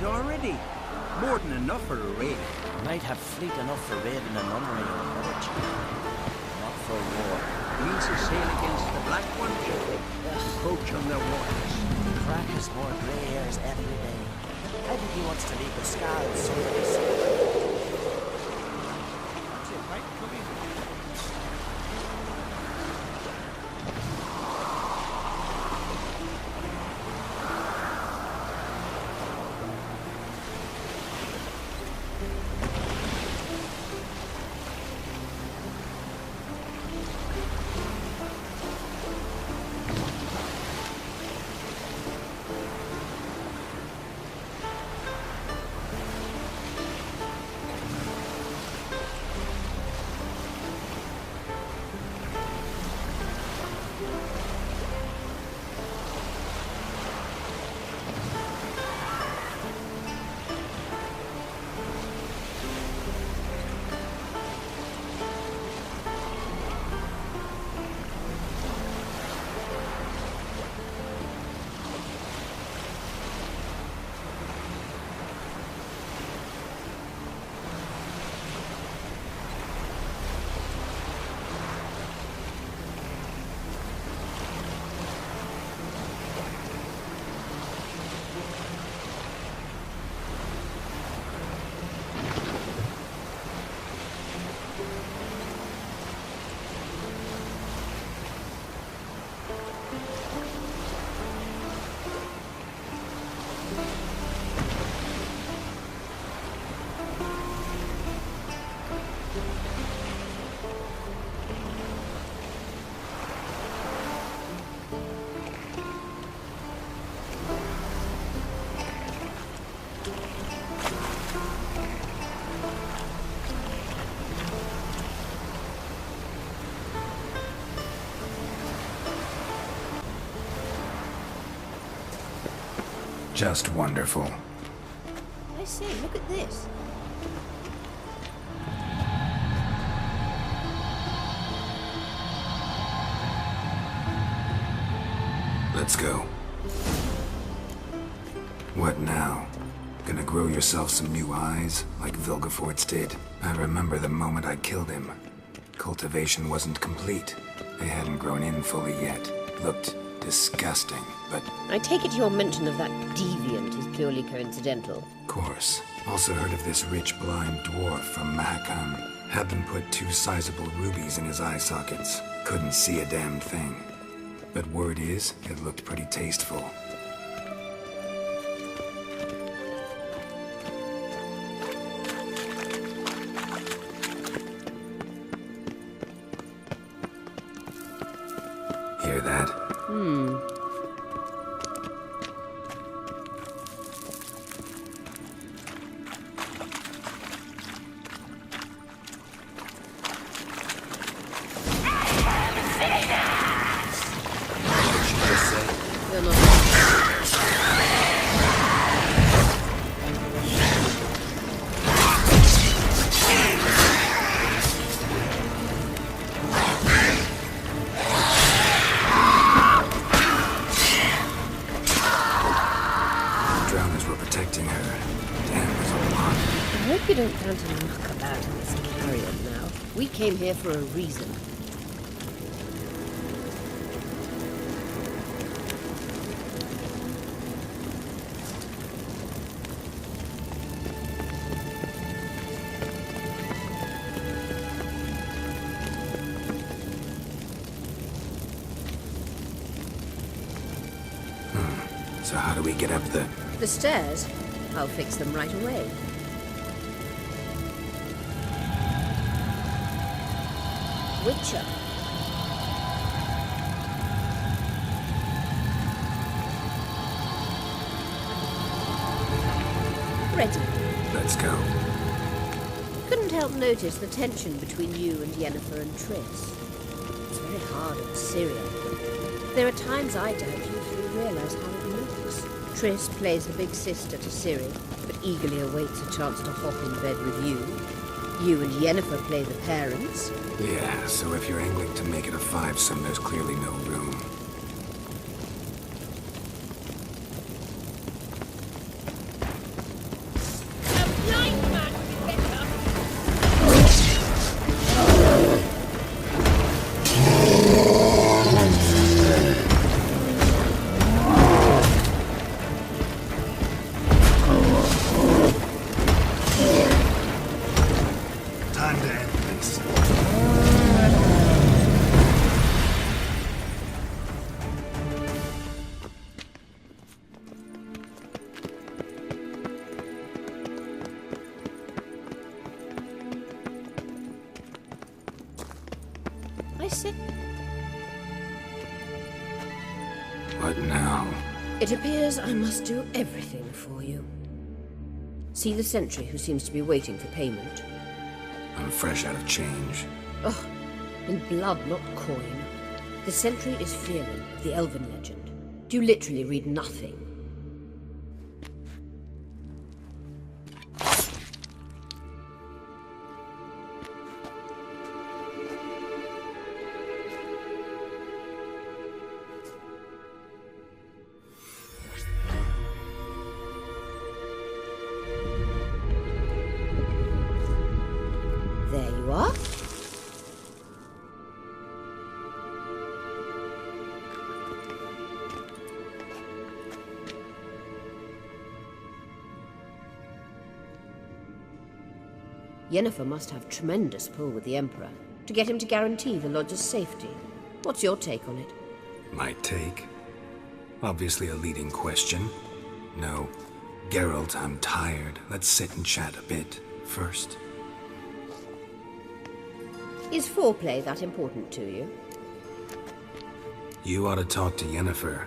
fleet already. More than enough for a raid. Might have fleet enough for raiding a nunnery or village. Not for war. Means to sail against the Black One, approach on their waters. Crack has more grey hairs every day. I think he wants to leave the scars so that he sees. That's it, right? Come in. Just wonderful. I say, look at this. Let's go. What now? Gonna grow yourself some new eyes, like Vilgefortz did? I remember the moment I killed him. Cultivation wasn't complete. They hadn't grown in fully yet. Looked disgusting, but... I take it your mention of that deviant is purely coincidental. Course. Also heard of this rich blind dwarf from Mahakam. Had them put 2 sizable rubies in his eye sockets. Couldn't see a damn thing. But word is, it looked pretty tasteful. Hear that? They're not... Drowners were protecting her. Damn, there's a lot. I hope you don't plan to muck about in this carrion now. We came here for a reason. So how do we get up the... The stairs? I'll fix them right away. Witcher. Ready. Let's go. Couldn't help notice the tension between you and Yennefer and Triss. It's very hard on Syria. There are times I doubt you if you realize how it looks. Triss plays the big sister to Ciri, but eagerly awaits a chance to hop in bed with you. You and Yennefer play the parents. Yeah, so if you're angling to make it a fivesome, there's clearly no room. I said... What now? It appears I must do everything for you. See the sentry who seems to be waiting for payment? I'm fresh out of change. Oh, in blood, not coin. The sentry is Fearon of the Elven legend. Do you literally read nothing? There you are. Yennefer must have tremendous pull with the Emperor to get him to guarantee the Lodge's safety. What's your take on it? My take? Obviously a leading question. No. Geralt, I'm tired. Let's sit and chat a bit first. Is foreplay that important to you? You ought to talk to Yennefer.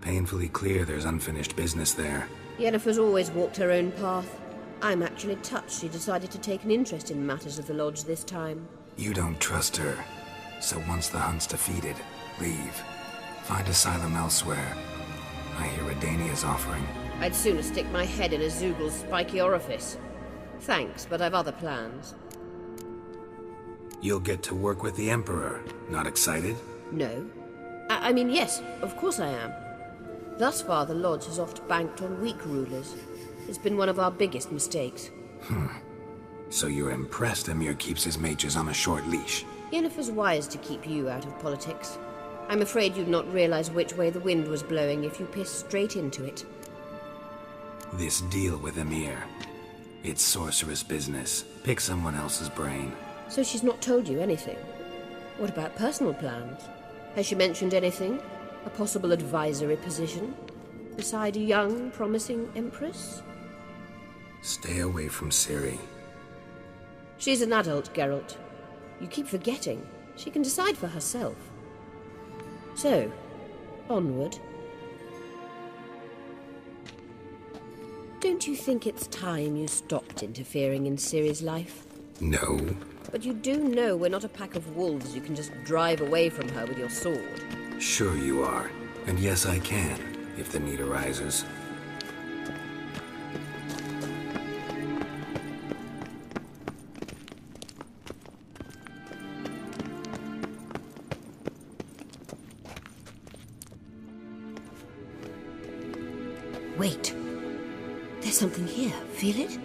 Painfully clear there's unfinished business there. Yennefer's always walked her own path. I'm actually touched she decided to take an interest in matters of the Lodge this time. You don't trust her. So once the hunt's defeated, leave. Find asylum elsewhere. I hear Redania's offering. I'd sooner stick my head in a Zoogl's spiky orifice. Thanks, but I've other plans. You'll get to work with the Emperor. Not excited? No. I mean, yes, of course I am. Thus far, the Lodge has oft banked on weak rulers. It's been one of our biggest mistakes. So you're impressed Emir keeps his mages on a short leash? Yennefer's wise to keep you out of politics. I'm afraid you'd not realize which way the wind was blowing if you pissed straight into it. This deal with Emir. It's sorceress business. Pick someone else's brain. So she's not told you anything? What about personal plans? Has she mentioned anything? A possible advisory position? Beside a young, promising empress? Stay away from Ciri. She's an adult, Geralt. You keep forgetting. She can decide for herself. So, onward. Don't you think it's time you stopped interfering in Ciri's life? No. But you do know we're not a pack of wolves you can just drive away from her with your sword. Sure you are. And yes, I can, if the need arises. Wait. There's something here. Feel it?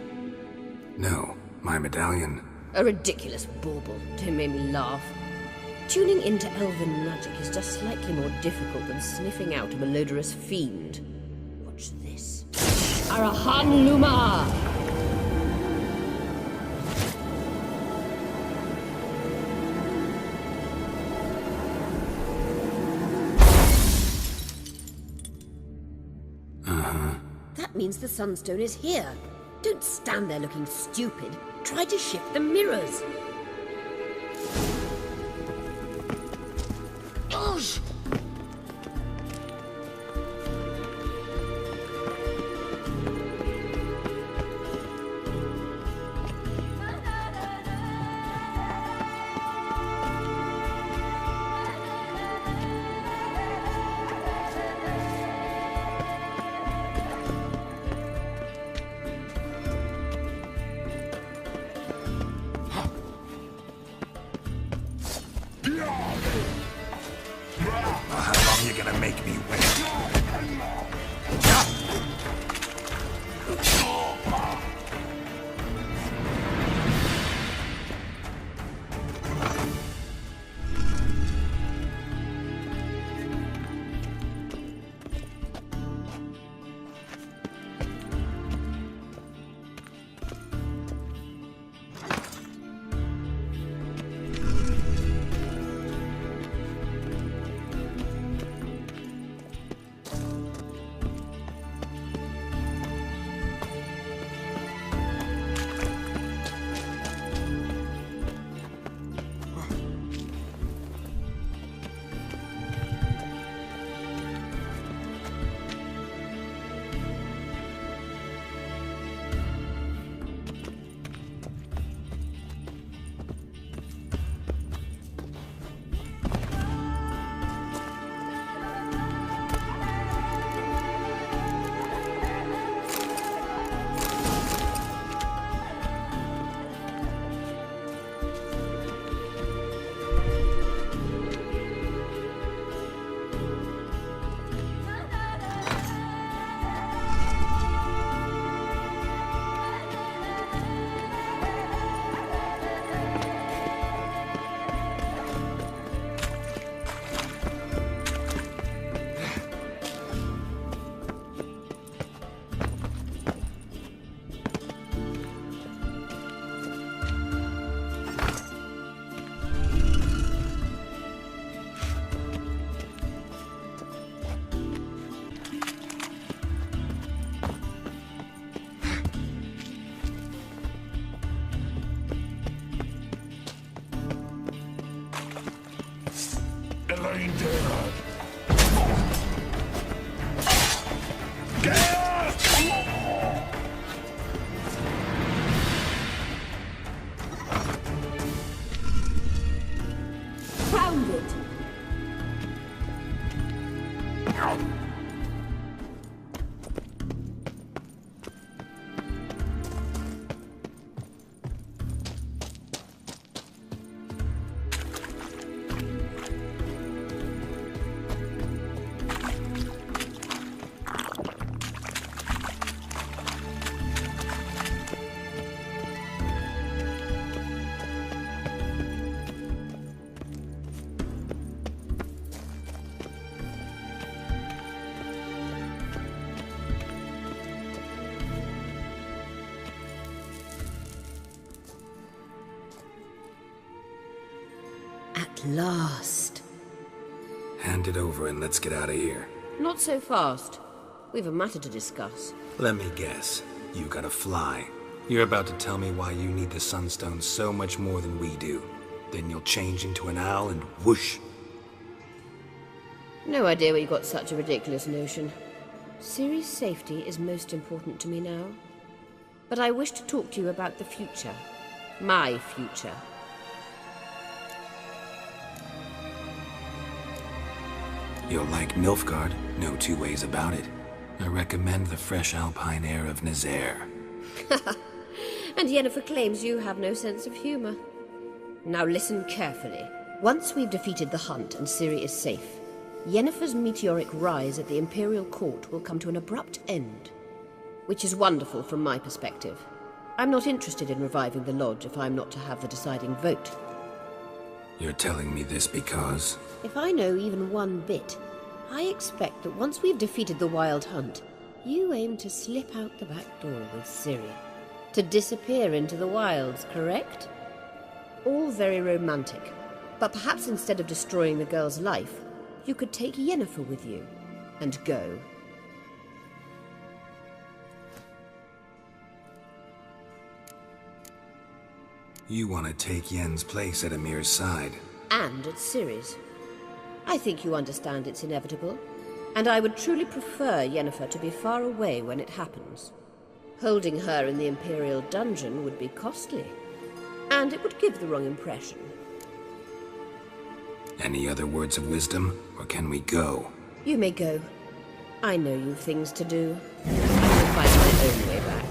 No, my medallion. A ridiculous bauble. Don't make me laugh. Tuning into elven magic is just slightly more difficult than sniffing out a malodorous fiend. Watch this. Arahan Luma! That means the Sunstone is here. Don't stand there looking stupid. Try to shift the mirrors. Ugh! last. Hand it over and let's get out of here. Not so fast. We've a matter to discuss. Let me guess. You gotta fly. You're about to tell me why you need the Sunstone so much more than we do. Then you'll change into an owl and whoosh. No idea where you got such a ridiculous notion. Ciri's safety is most important to me now. But I wish to talk to you about the future. My future. You'll like Nilfgaard, no two ways about it. I recommend the fresh alpine air of Nazaire. And Yennefer claims you have no sense of humor. Now listen carefully. Once we've defeated the hunt and Ciri is safe, Yennefer's meteoric rise at the Imperial Court will come to an abrupt end. Which is wonderful from my perspective. I'm not interested in reviving the Lodge if I'm not to have the deciding vote. You're telling me this because... If I know even one bit, I expect that once we've defeated the Wild Hunt, you aim to slip out the back door with Ciri. To disappear into the wilds, correct? All very romantic. But perhaps instead of destroying the girl's life, you could take Yennefer with you and go. You want to take Yen's place at Amir's side. And at Ciri's. I think you understand it's inevitable, and I would truly prefer Yennefer to be far away when it happens. Holding her in the Imperial dungeon would be costly, and it would give the wrong impression. Any other words of wisdom, or can we go? You may go. I know you've things to do. I shall find my own way back.